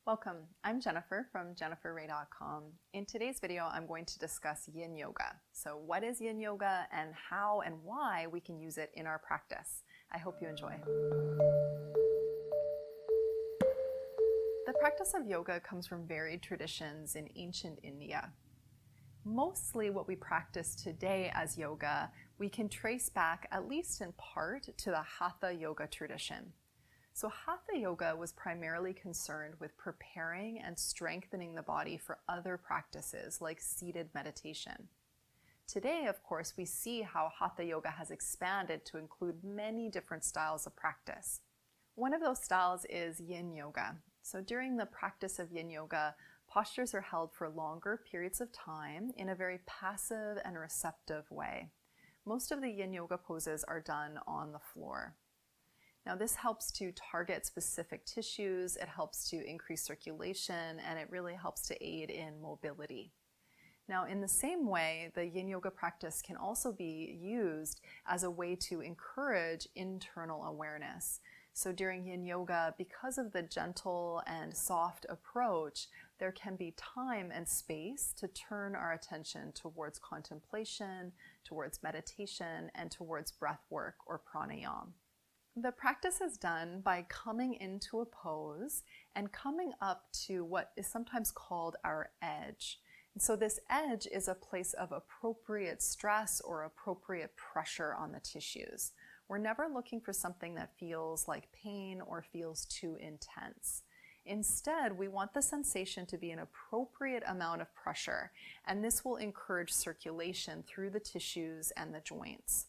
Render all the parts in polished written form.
Welcome, I'm Jennifer from jenniferraye.com. In today's video, I'm going to discuss Yin Yoga. So what is Yin Yoga and how and why we can use it in our practice? I hope you enjoy. The practice of yoga comes from varied traditions in ancient India. Mostly what we practice today as yoga, we can trace back, at least in part, to the Hatha Yoga tradition. So Hatha Yoga was primarily concerned with preparing and strengthening the body for other practices like seated meditation. Today, of course, we see how Hatha Yoga has expanded to include many different styles of practice. One of those styles is Yin Yoga. So during the practice of Yin Yoga, postures are held for longer periods of time in a very passive and receptive way. Most of the Yin Yoga poses are done on the floor. Now this helps to target specific tissues, it helps to increase circulation, and it really helps to aid in mobility. Now in the same way, the Yin Yoga practice can also be used as a way to encourage internal awareness. So during Yin Yoga, because of the gentle and soft approach, there can be time and space to turn our attention towards contemplation, towards meditation, and towards breath work or pranayama. The practice is done by coming into a pose and coming up to what is sometimes called our edge. And so this edge is a place of appropriate stress or appropriate pressure on the tissues. We're never looking for something that feels like pain or feels too intense. Instead, we want the sensation to be an appropriate amount of pressure, and this will encourage circulation through the tissues and the joints.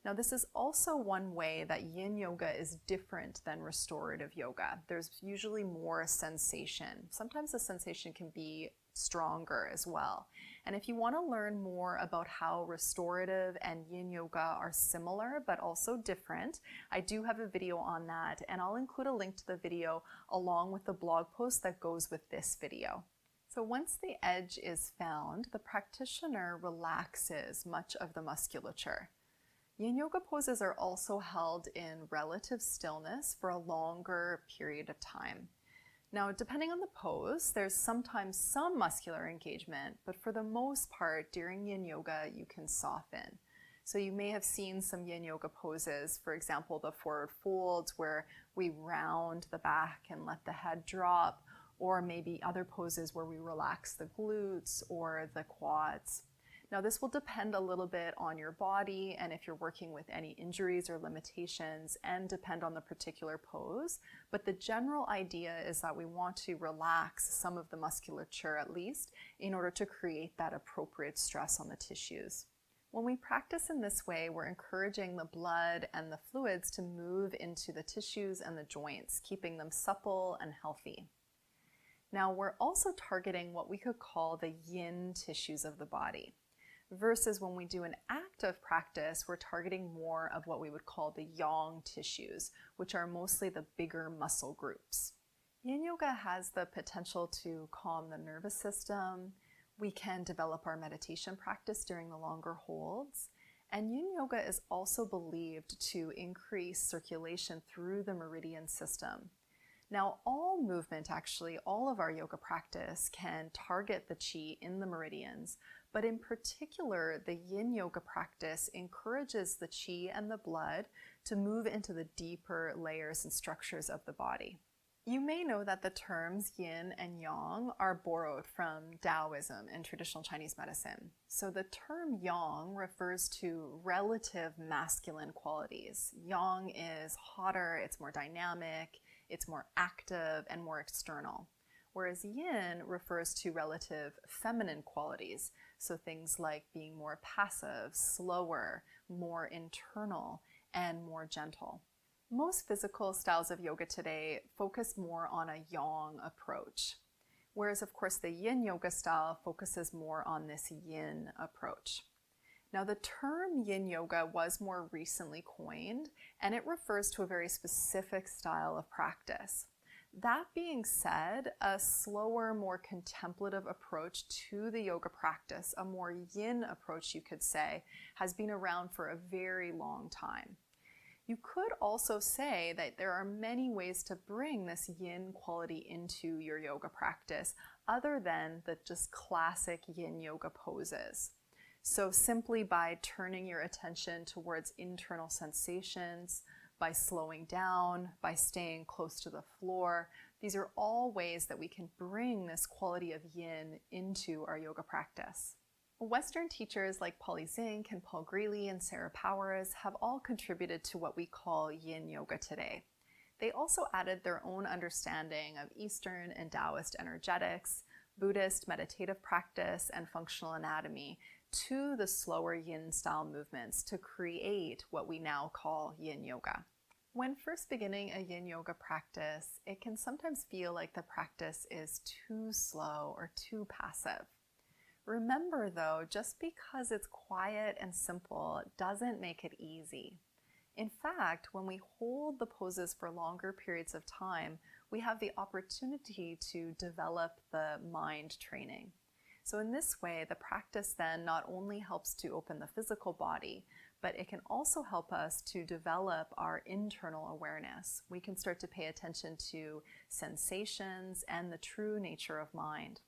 Now, this is also one way that Yin Yoga is different than restorative yoga. There's usually more sensation. Sometimes the sensation can be stronger as well. And if you want to learn more about how restorative and Yin Yoga are similar but also different, I do have a video on that, and I'll include a link to the video along with the blog post that goes with this video. So once the edge is found, the practitioner relaxes much of the musculature. Yin Yoga poses are also held in relative stillness for a longer period of time. Now, depending on the pose, there's sometimes some muscular engagement, but for the most part, during Yin Yoga, you can soften. So you may have seen some Yin Yoga poses, for example, the forward folds where we round the back and let the head drop, or maybe other poses where we relax the glutes or the quads. Now this will depend a little bit on your body and if you're working with any injuries or limitations, and depend on the particular pose, but the general idea is that we want to relax some of the musculature at least in order to create that appropriate stress on the tissues. When we practice in this way, we're encouraging the blood and the fluids to move into the tissues and the joints, keeping them supple and healthy. Now we're also targeting what we could call the yin tissues of the body. Versus when we do an active practice, we're targeting more of what we would call the yang tissues, which are mostly the bigger muscle groups. Yin Yoga has the potential to calm the nervous system. We can develop our meditation practice during the longer holds. And Yin Yoga is also believed to increase circulation through the meridian system. Now, all movement, actually, all of our yoga practice can target the qi in the meridians, but in particular, the Yin Yoga practice encourages the qi and the blood to move into the deeper layers and structures of the body. You may know that the terms yin and yang are borrowed from Taoism and traditional Chinese medicine. So the term yang refers to relative masculine qualities. Yang is hotter, it's more dynamic, it's more active and more external. Whereas yin refers to relative feminine qualities. So things like being more passive, slower, more internal, and more gentle. Most physical styles of yoga today focus more on a yang approach, whereas of course the Yin Yoga style focuses more on this yin approach. Now the term Yin Yoga was more recently coined, and it refers to a very specific style of practice. That being said, a slower, more contemplative approach to the yoga practice, a more yin approach you could say, has been around for a very long time. You could also say that there are many ways to bring this yin quality into your yoga practice other than the just classic yin yoga poses. So simply by turning your attention towards internal sensations, by slowing down, by staying close to the floor, these are all ways that we can bring this quality of yin into our yoga practice. Western teachers like Polly Zink and Paul Greeley and Sarah Powers have all contributed to what we call yin yoga today. They also added their own understanding of Eastern and Taoist energetics, Buddhist meditative practice, and functional anatomy to the slower yin style movements to create what we now call yin yoga. When first beginning a yin yoga practice, it can sometimes feel like the practice is too slow or too passive. Remember though, just because it's quiet and simple doesn't make it easy. In fact, when we hold the poses for longer periods of time, we have the opportunity to develop the mind training. So in this way, the practice then not only helps to open the physical body, but it can also help us to develop our internal awareness. We can start to pay attention to sensations and the true nature of mind.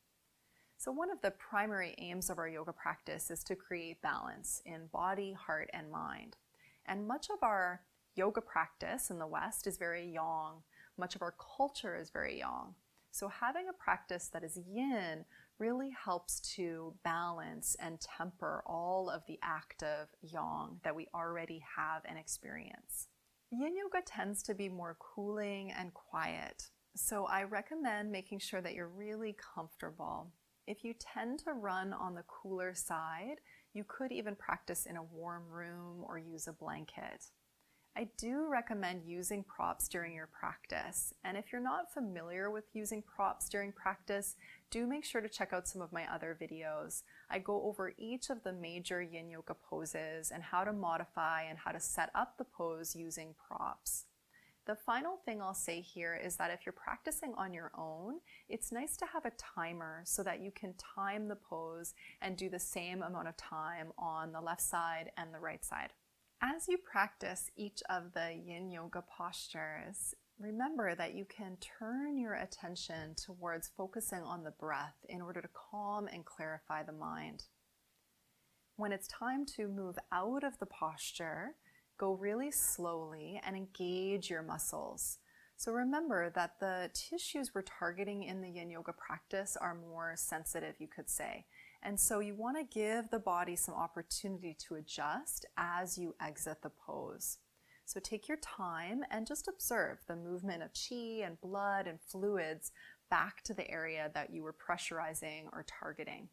So one of the primary aims of our yoga practice is to create balance in body, heart, and mind. And much of our yoga practice in the West is very yang. Much of our culture is very yang. So having a practice that is yin really helps to balance and temper all of the active yang that we already have and experience. Yin yoga tends to be more cooling and quiet. So I recommend making sure that you're really comfortable. If you tend to run on the cooler side, you could even practice in a warm room or use a blanket. I do recommend using props during your practice, and if you're not familiar with using props during practice, do make sure to check out some of my other videos. I go over each of the major yin yoga poses and how to modify and how to set up the pose using props. The final thing I'll say here is that if you're practicing on your own, it's nice to have a timer so that you can time the pose and do the same amount of time on the left side and the right side. As you practice each of the yin yoga postures, remember that you can turn your attention towards focusing on the breath in order to calm and clarify the mind. When it's time to move out of the posture, go really slowly and engage your muscles. So remember that the tissues we're targeting in the yin yoga practice are more sensitive, you could say. And so you want to give the body some opportunity to adjust as you exit the pose. So take your time and just observe the movement of qi and blood and fluids back to the area that you were pressurizing or targeting.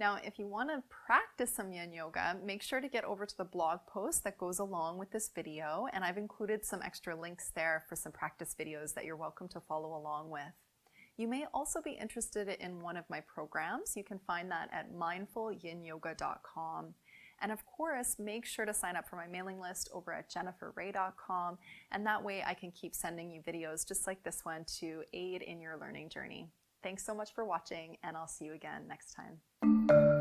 Now, if you want to practice some yin yoga, make sure to get over to the blog post that goes along with this video, and I've included some extra links there for some practice videos that you're welcome to follow along with. You may also be interested in one of my programs. You can find that at mindfulyinyoga.com. And of course, make sure to sign up for my mailing list over at jenniferraye.com, and that way I can keep sending you videos just like this one to aid in your learning journey. Thanks so much for watching, and I'll see you again next time.